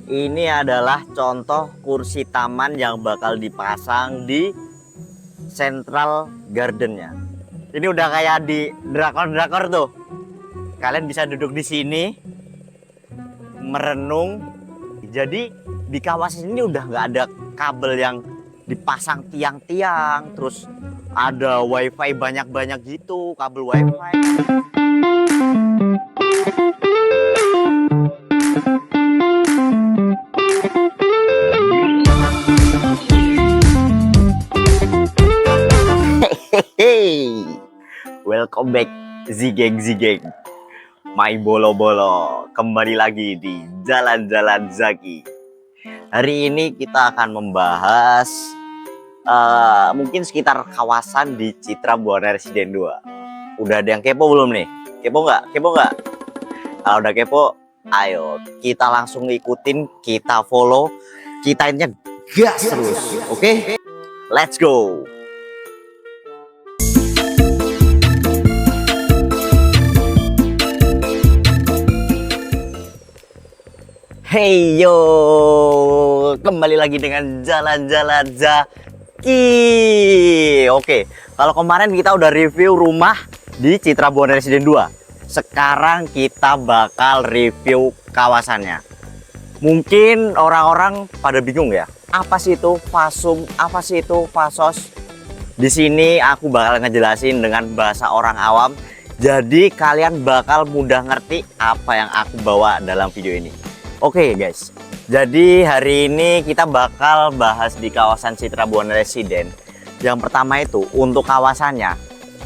Ini adalah contoh kursi taman yang bakal dipasang di Central Gardennya. Ini udah kayak di drakor-drakor tuh. Kalian bisa duduk di sini, merenung. Jadi di kawasan ini udah nggak ada kabel yang dipasang tiang-tiang, terus ada wifi banyak-banyak gitu, kabel wifi. Hey, welcome back Zigeng, my bolo-bolo, kembali lagi di Jalan-Jalan Zaki. Hari ini kita akan membahas mungkin sekitar kawasan di Citra Buana Residen 2. Udah ada yang kepo belum nih? Kepo nggak? Kalau udah kepo, ayo kita langsung ikutin, kita follow, kita intinya gas terus, oke? Let's go! Hey yo, kembali lagi dengan Jalan-Jalan Zaki. Oke, kalau kemarin kita udah review rumah di Citra Buana Residen 2. Sekarang kita bakal review kawasannya. Mungkin orang-orang pada bingung ya, apa sih itu Fasum, apa sih itu Fasos? Di sini aku bakal ngejelasin dengan bahasa orang awam. Jadi kalian bakal mudah ngerti apa yang aku bawa dalam video ini. Oke guys, jadi hari ini kita bakal bahas di kawasan Citra Buana Residen. Yang pertama itu untuk kawasannya,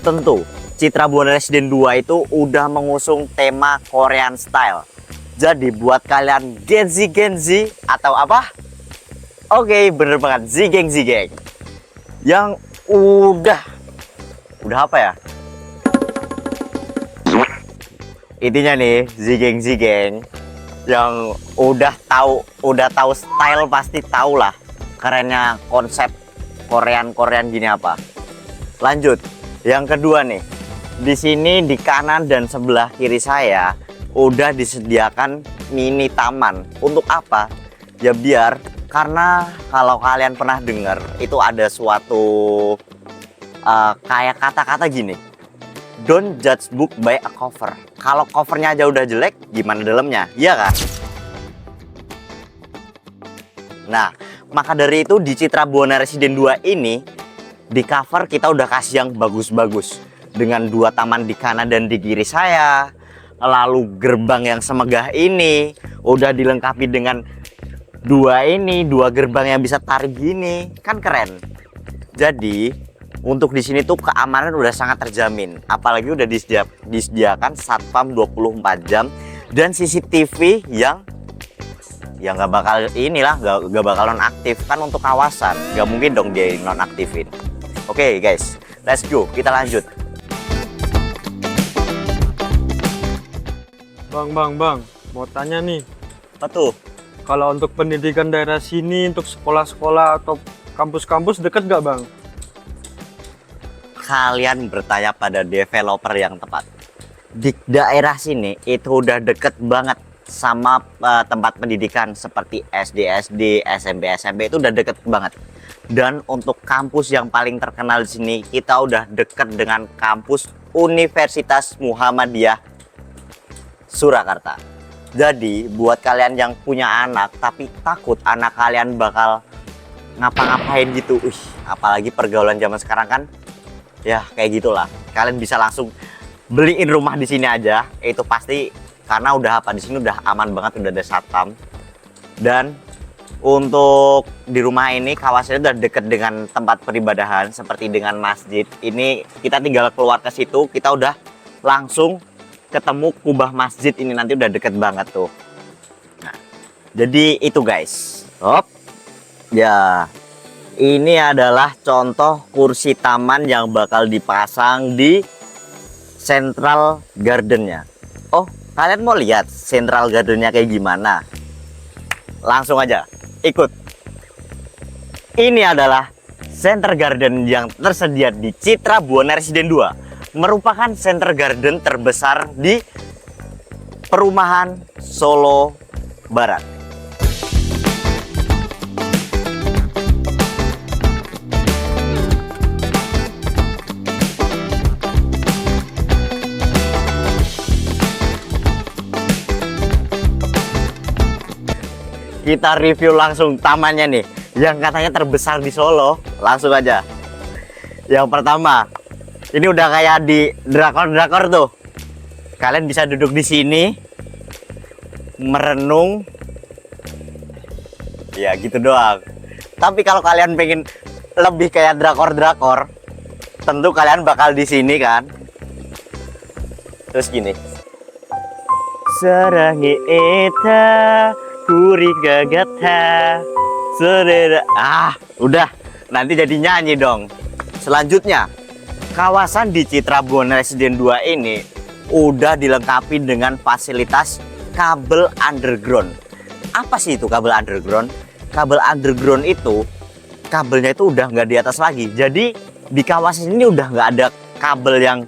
tentu Citra Buana Residen 2 itu udah mengusung tema Korean style. Jadi buat kalian Gen Z atau apa? Oke, bener banget, Zigeng. Yang udah apa ya? Intinya nih, Zigeng. Yang udah tahu style pasti tahu lah kerennya konsep Korean gini apa. Lanjut, yang kedua nih, di sini di kanan dan sebelah kiri saya udah disediakan mini taman. Untuk apa? Ya biar, karena kalau kalian pernah dengar itu ada suatu kayak kata-kata gini, don't judge book by a cover. Kalau covernya aja udah jelek, gimana dalamnya? Iya kan? Nah, maka dari itu di Citra Buana Residen 2 ini, di cover kita udah kasih yang bagus-bagus. Dengan 2 taman di kanan dan di kiri saya. Lalu gerbang yang semegah ini, udah dilengkapi dengan 2 gerbang yang bisa tarik gini. Kan keren. Jadi untuk di sini tuh keamanan udah sangat terjamin, apalagi udah disediakan satpam 24 jam dan CCTV yang nggak bakal nggak bakal nonaktif kan. Untuk kawasan nggak mungkin dong dia nonaktifin. Oke guys, let's go, kita lanjut. Bang, mau tanya nih, Apa tuh? kalau untuk pendidikan daerah sini, untuk sekolah-sekolah atau kampus-kampus deket nggak bang? Kalian bertanya pada developer yang tepat. Di daerah sini itu udah deket banget sama tempat pendidikan seperti SD, SMP itu udah deket banget. Dan untuk kampus yang paling terkenal di sini, kita udah deket dengan kampus Universitas Muhammadiyah Surakarta. Jadi buat kalian yang punya anak tapi takut anak kalian bakal ngapa-ngapain gitu, apalagi pergaulan zaman sekarang kan, ya kayak gitulah. Kalian bisa langsung beliin rumah di sini aja, itu pasti, karena udah di sini udah aman banget, udah ada satpam. Dan untuk di rumah ini kawasannya udah deket dengan tempat peribadahan seperti dengan masjid. Ini kita tinggal keluar ke situ, kita udah langsung ketemu kubah masjid ini, nanti udah deket banget tuh. Nah, jadi itu guys. Ya. Ini adalah contoh kursi taman yang bakal dipasang di Central Gardennya. Oh, kalian mau lihat Central Gardennya kayak gimana? Langsung aja, ikut. Ini adalah Center Garden yang tersedia di Citra Buana Residen 2. Merupakan Center Garden terbesar di perumahan Solo Barat. kita review langsung tamannya nih, yang katanya terbesar di Solo. Langsung aja. Yang pertama, ini udah kayak di drakor-drakor tuh. Kalian bisa duduk di sini, merenung, ya gitu doang. Tapi kalau kalian pengen lebih kayak drakor-drakor, tentu kalian bakal di sini kan. Terus gini. Sarangi eta kuri gagata serera. Udah, nanti jadi nyanyi dong. Selanjutnya, kawasan di Citrabuan Residen 2 ini udah dilengkapi dengan fasilitas kabel underground. Apa sih itu kabel underground? Kabel underground itu, kabelnya itu udah nggak di atas lagi. Jadi di kawasan ini udah nggak ada kabel yang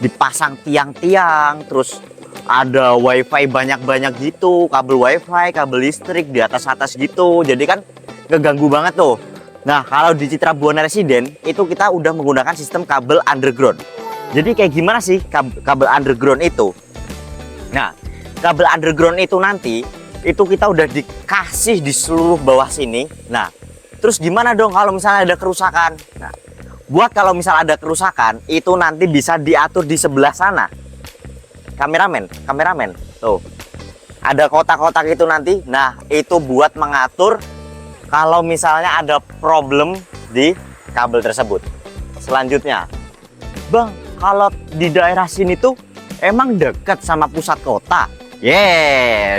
dipasang tiang-tiang, terus ada wifi banyak-banyak gitu, kabel wifi, kabel listrik di atas-atas gitu. Jadi kan ngeganggu banget tuh. Nah, kalau di Citrabuan Residen itu kita udah menggunakan sistem kabel underground. Jadi kayak gimana sih kabel underground itu? Nah, kabel underground itu nanti itu kita udah dikasih di seluruh bawah sini. Nah, terus gimana dong kalau misalnya ada kerusakan? Nah, buat kalau misalnya ada kerusakan itu nanti bisa diatur di sebelah sana. Kameramen, tuh ada kotak-kotak itu nanti. Nah, itu buat mengatur kalau misalnya ada problem di kabel tersebut. Selanjutnya, Bang, kalau di daerah sini tuh emang deket sama pusat kota?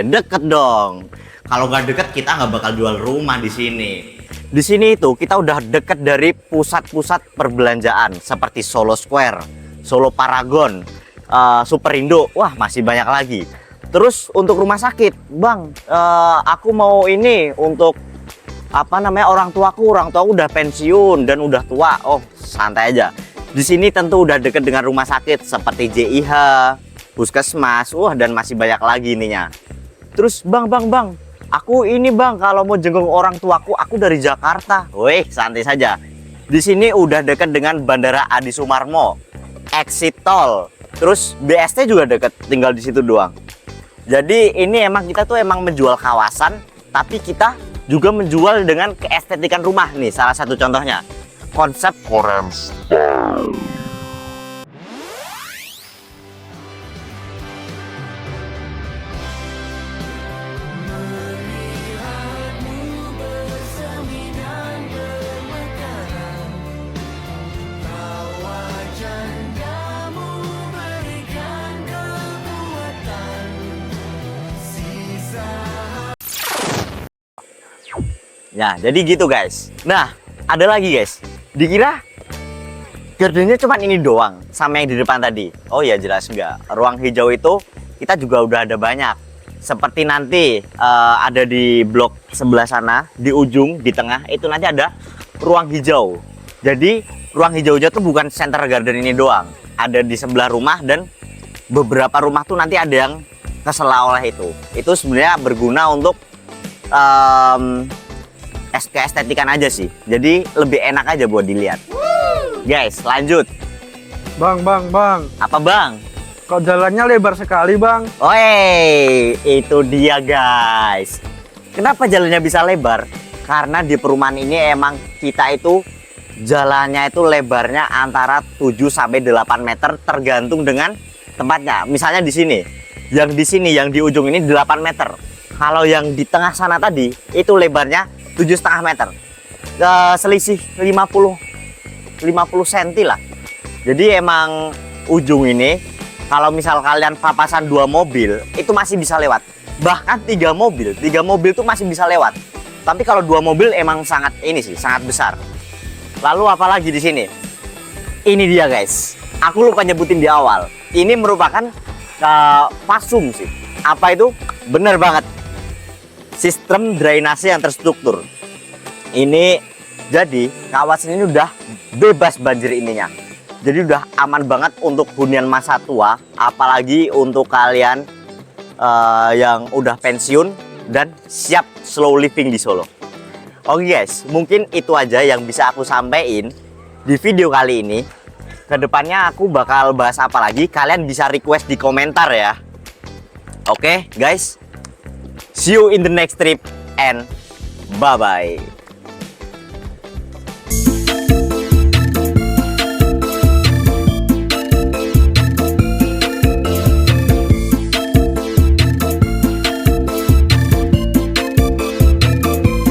Deket dong. Kalau nggak deket kita nggak bakal jual rumah di sini. Di sini itu kita udah deket dari pusat-pusat perbelanjaan seperti Solo Square, Solo Paragon, Superindo, wah masih banyak lagi. Terus untuk rumah sakit, Bang, aku mau ini untuk apa namanya orang tuaku udah pensiun dan udah tua. Oh, santai aja. Di sini tentu udah deket dengan rumah sakit seperti JIH, Puskesmas, wah dan masih banyak lagi ininya. Terus Bang, aku ini Bang kalau mau jenguk orang tuaku, aku dari Jakarta. Wih, santai saja. Di sini udah deket dengan Bandara Adi Sumarmo, exit tol. Terus BST juga deket, tinggal di situ doang. Jadi ini emang kita tuh emang menjual kawasan, tapi kita juga menjual dengan keestetikan rumah nih. Salah satu contohnya konsep Korean style. Ya, jadi gitu guys. Nah, ada lagi guys. Dikira gardennya cuma ini doang sama yang di depan tadi. Oh ya, jelas enggak. Ruang hijau itu kita juga udah ada banyak. Seperti nanti ada di blok sebelah sana, di ujung, di tengah itu nanti ada ruang hijau. Jadi ruang hijaunya tuh bukan center garden ini doang. Ada di sebelah rumah dan beberapa rumah tuh nanti ada yang kesela oleh itu. Itu sebenarnya berguna untuk keestetikan aja sih. Jadi lebih enak aja buat dilihat. Guys, lanjut. Bang. Apa Bang? Kok jalannya lebar sekali Bang? Oi, itu dia guys. Kenapa jalannya bisa lebar? Karena di perumahan ini emang kita itu jalannya itu lebarnya antara 7 sampai 8 meter tergantung dengan tempatnya. Misalnya di sini, yang di ujung ini 8 meter. Kalau yang di tengah sana tadi itu lebarnya 7,5 meter. Selisih 50 cm lah. Jadi emang ujung ini kalau misal kalian papasan 2 mobil itu masih bisa lewat. Bahkan 3 mobil itu masih bisa lewat. Tapi kalau 2 mobil emang sangat besar. Lalu apalagi di sini? Ini dia guys. Aku lupa nyebutin di awal. Ini merupakan fasum sih. Apa itu? Bener banget. Sistem drainase yang terstruktur. Ini jadi kawasan ini udah bebas banjir ininya. Jadi udah aman banget untuk hunian masa tua, apalagi untuk kalian yang udah pensiun dan siap slow living di Solo. Oke guys, mungkin itu aja yang bisa aku sampaikan di video kali ini. Kedepannya aku bakal bahas apa lagi, kalian bisa request di komentar ya. Oke guys, see you in the next trip. and bye-bye.